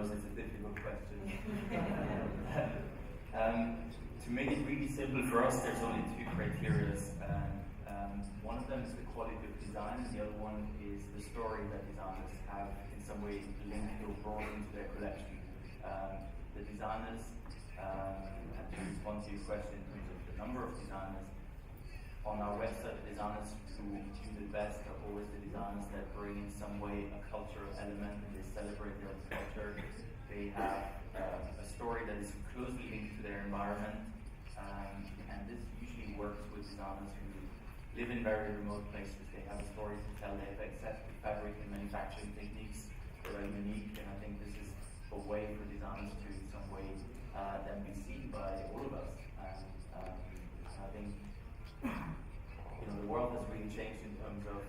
knows it's a difficult question. To make it really simple for us, there's only two criteria. One of them is the quality of design, and the other one is the story that designers have in some way linked or brought into their collection. The designers, and to respond to your question in terms of the number of designers, on our website, the designers who do the best are always the designers that bring in some way a cultural element, and they celebrate their culture. They have a story that is closely linked to their environment, and this usually works with designers who live in very remote places. They have a story to tell. They have access to fabric and manufacturing techniques that are unique, and I think this is a way for designers to, in some way, then be seen by all of us. I think the world has really changed in terms of.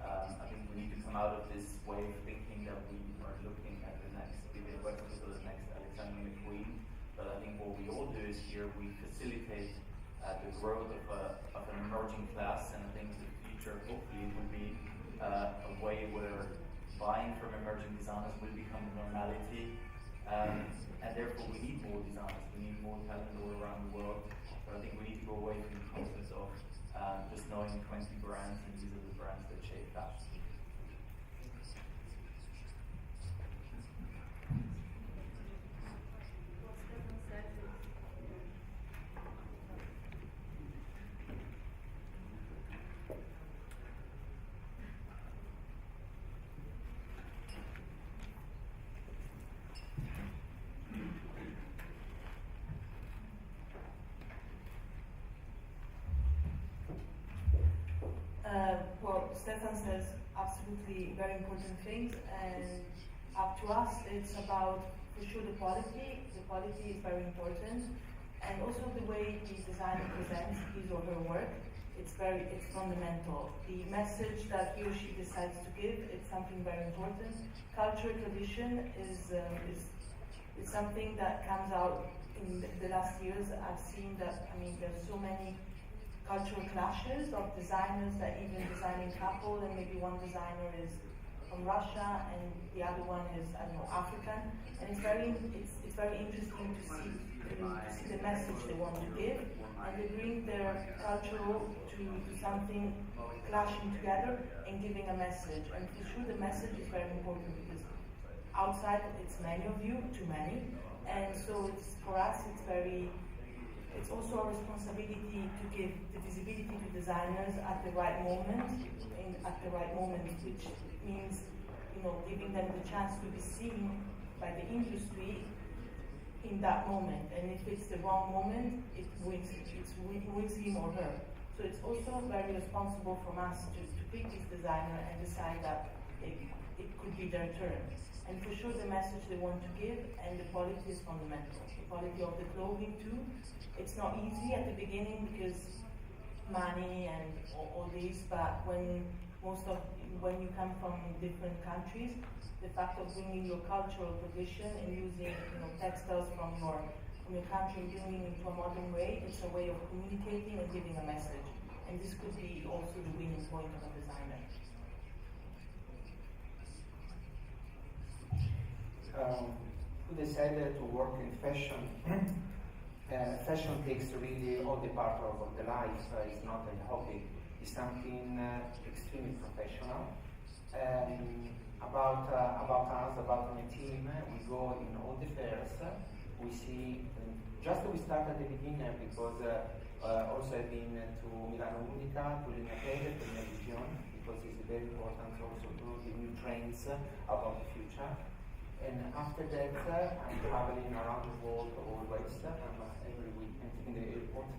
I think we need to come out of this way of thinking that we are looking at the next Vivian Westwood or the next Alexander McQueen. But I think what we all do is here we facilitate the growth of an emerging class, and I think the future hopefully will be a way where buying from emerging designers will become a normality, and therefore we need more designers, we need more talent all around the world. But I think we need to go away from the concept of just knowing 20 brands, and these are the brands that shape fashion. Well, Stefan says absolutely very important things, and up to us it's about, for sure, the quality. The quality is very important, and also the way the designer presents his or her work. It's fundamental. The message that he or she decides to give, it's something very important. Cultural tradition is something that comes out in the last years. I've seen that. There's so many cultural clashes of designers that even designing couple, and maybe one designer is from Russia and the other one is, African, and it's very interesting to see the message they want to give, and they bring their cultural to something clashing together and giving a message. And for sure the message is very important, because outside it's many of you, too many, and so for us it's also a responsibility to give the visibility to designers at the right moment, which means, giving them the chance to be seen by the industry in that moment. And if it's the wrong moment, it wins him or her. So it's also very responsible from us to pick this designer and decide that it could be their turn. And for sure the message they want to give, and the quality is fundamental. The quality of the clothing too. It's not easy at the beginning because money and all this, but when you come from different countries, the fact of bringing your cultural tradition and using textiles from your country and doing it into a modern way, it's a way of communicating and giving a message. And this could be also the winning point of a designer. Who decided to work in fashion? Fashion takes really all the part of the life. It's not a hobby. It's something extremely professional. About us, about my team, we go in all the fairs. We see. We start at the beginning because also I've been to Milano Unica, to Liudmila, to Vision, because it's very important also to the new trends about the future. And after that, I'm traveling around the world always. Every weekend in the airport.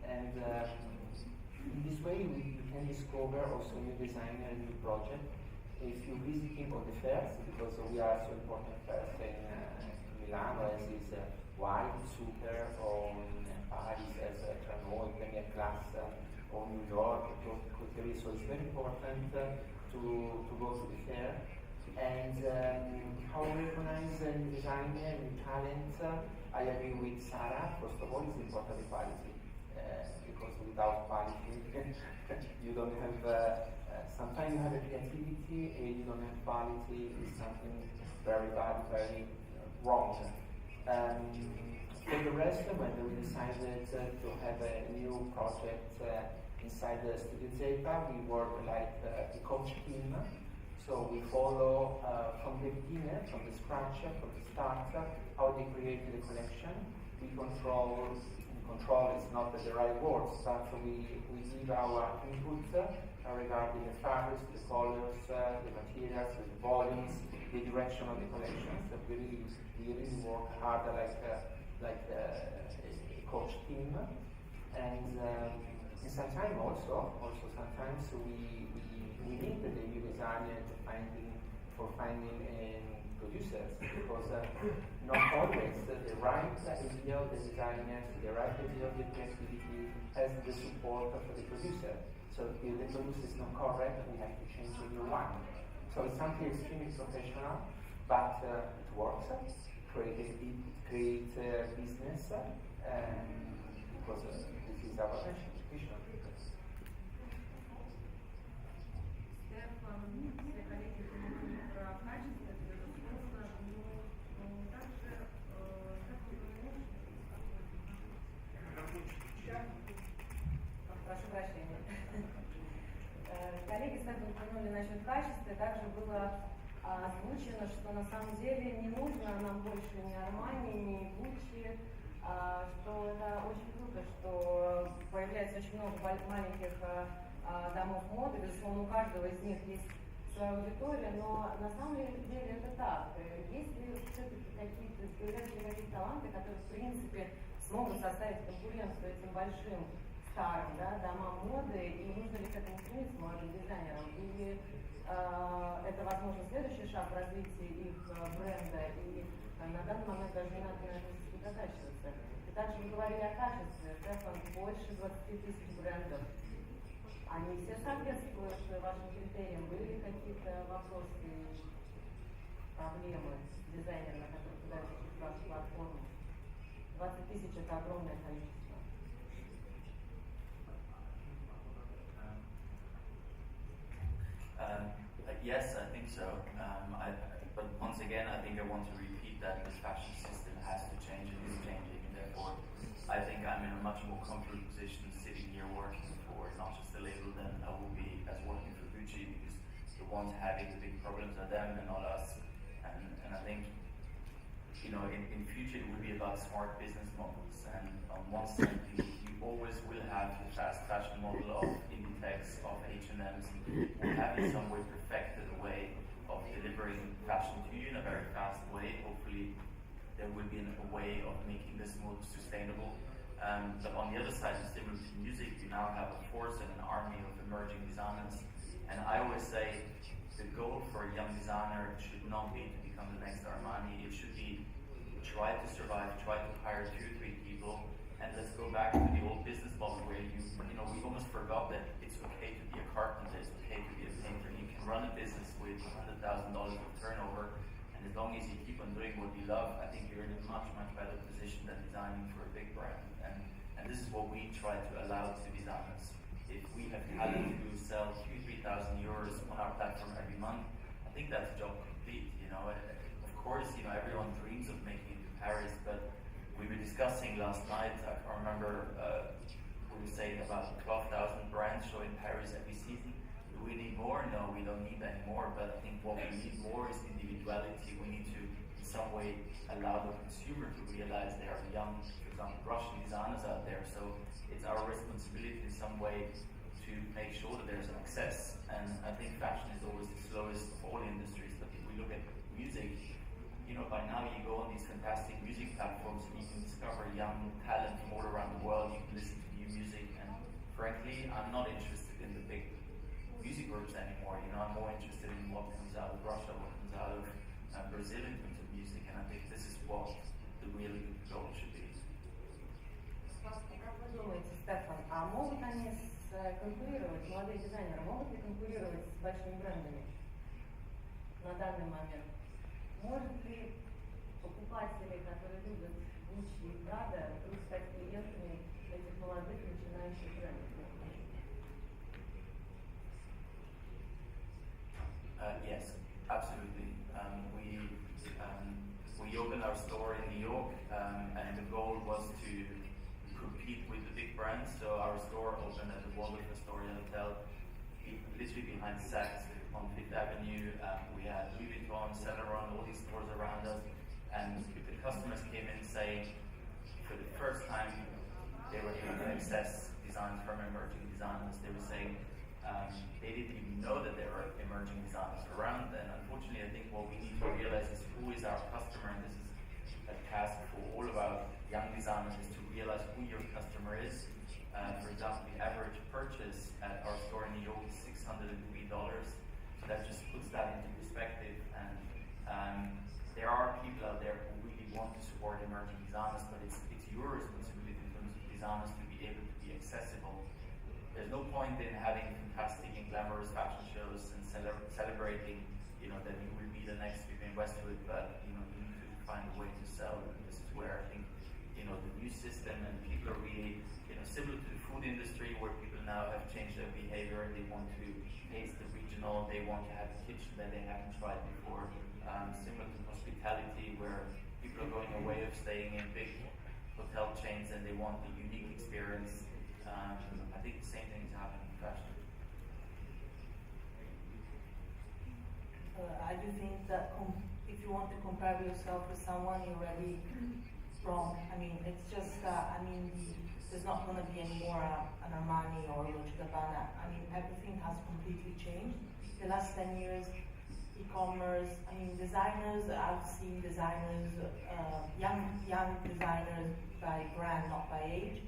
And in this way, we can discover also new design and new project. If you're visiting all the fairs, because we are so important fairs in Milano, as is White, Super, or in Paris as Trano, Premier Class, or New York, Coterie. So it's very important to go to the fair. And how we recognize new designer, new talent, I agree with Sara. First of all, it's important the quality, because without quality, you don't have, sometimes you have a creativity and you don't have quality. It's something very bad, very wrong. For the rest, when we decided to have a new project inside the Studiozeta, we work like a coach team. So we follow from the beginning, from the scratch, from the start, how they created the collection. We control is not the right word, but we give our input regarding the fabrics, the colors, the materials, the volumes, the direction of the collections. So we really work hard like a coach team, and sometimes also sometimes we need the new designer for finding producers, because not always the right idea of the designers, the right idea of the creativity has the support of the producer. So if the producer is not correct, we have to change a new one. So it's something extremely professional, but it works. Create business, because this is our passion. Stefan, все коллеги говорили про качество, это безусловно, но также, как вы думаете, Прошу прощения. Коллеги сами упомянули насчет качества, также было озвучено, что на самом деле не нужно нам больше ни Армани, ни Гуччи, что это очень круто, что появляется очень много маленьких домов моды, безусловно, у каждого из них есть своя аудитория, но на самом деле это так. Есть ли все-таки какие-то таланты, которые, в принципе, смогут составить конкуренцию этим большим старым домам моды, и нужно ли к этому стремиться молодым дизайнерам? Или это, возможно, следующий шаг в развитии их бренда, и на данный момент даже не надо на это сосредотачиваться. И также вы говорили о качестве. Stefan, больше 20 тысяч брендов. Они все соответствуют вашим критериям? Были какие-то вопросы, проблемы с дизайнерами, которые пытаются через вашу платформу? 20 тысяч – это огромное количество. Yes, I think so. But once again, I think I want to repeat that the fashion system has to change and is changing, and therefore I think I'm in a much more comfortable position sitting here working for not just the label than I will be as working for Gucci, because the ones having the big problems are them and not us. And I think, you know, in future it will be about smart business models, and on one side you always will have the fast fashion model of Inditex, of H&M's, will have in some way perfected a way of delivering fashion to you in a very fast way. Hopefully there will be a way of making this more sustainable. But on the other side, similar to music, you now have a force and an army of emerging designers. And I always say the goal for a young designer should not be to become the next Armani. It should be try to survive, try to hire 2 or 3 people. And let's go back to the old business model where you know, we almost forgot that it's okay to be a carpenter, it's okay to be a painter. You can run a business with $100,000 of turnover, and as long as you keep on doing what you love, I think you're in a much, much better position than designing for a big brand. And this is what we try to allow to designers. If we have talent who sell 2,000 to 3,000 euros on our platform every month, I think that's job complete. You know, of course, you know, everyone dreams of making it to Paris, but we were discussing last night, I can't remember, we were saying about 12,000 brands showing Paris every season. Do we need more? No, we don't need any more, but I think what we need more is individuality. We need to, in some way, allow the consumer to realize there are young, for example, Russian designers out there, so it's our responsibility in some way to make sure that there's an access. And I think fashion is always the slowest of all industries, but if we look at music, you know, by now you go on these fantastic music platforms and you can discover young talent from all around the world. You can listen to new music, and frankly, I'm not interested in the big music groups anymore. You know, I'm more interested in what comes out of Russia, what comes out of Brazil in terms of music, and I think this is what the really good goal should be. Как вы думаете, Стефан, а могут они конкурировать, молодые дизайнеры, могут ли конкурировать с большими брендами на данный момент? Может ли покупатели, которые любят Gucci и Prada, вдруг стать клиентами этих молодых начинающих брендов? Yes, absolutely. We opened our our store in New York, and the goal was to compete with the big brands. So our store opened at the Vogue Astoria Hotel, literally behind Saks on Fifth Avenue. We had Louis Vuitton, Sara, all these stores around us, and the customers came in saying, for the first time, they were able to access designs from emerging designers. They were saying they didn't even know that there were emerging designers around. And unfortunately, I think what we need to realize is who is our customer, and this is a task for all of our young designers, is to realize who your customer is. For example, the average purchase at our store in New York is $603. So that just puts that into perspective. And there are people out there who really want to support emerging designers, but it's your responsibility in terms of designers to be able to be accessible. There's no point in having fantastic and glamorous fashion shows and celebrating, that you will be the next Vivienne Westwood, but you need to find a way to sell. And this is where I think the new system, and people are really similar to the food industry, where people now have changed their behavior. They want to taste the regional. They want to have a kitchen that they haven't tried before. Similar to hospitality, where people are going away of staying in big hotel chains and they want a unique experience. I think the same thing is happening in fashion. I do think that if you want to compare yourself with someone, you're already wrong. I mean, it's just that, there's not going to be any more an Armani or Dolce & Gabbana. Everything has completely changed. The last 10 years, e-commerce, designers, I've seen designers, young designers by brand, not by age,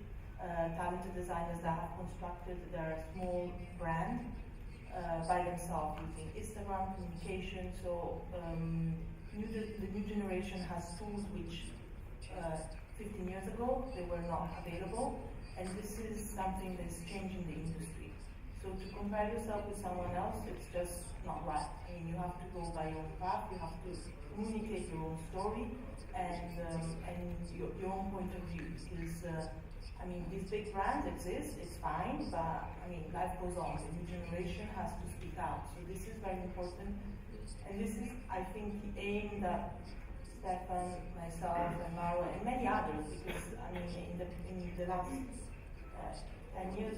talented designers that have constructed their small brand by themselves using Instagram communication. So the new generation has tools which 15 years ago they were not available, and this is something that's changing the industry. So to compare yourself with someone else, it's just not right. You have to go by your own path. You have to communicate your own story and your own point of view. Because these big brands exist, it's fine, but life goes on. The new generation has to speak out. So this is very important, and this is, I think, the aim that Stefan, myself, and Mauro, and many others, because in the last 10 years,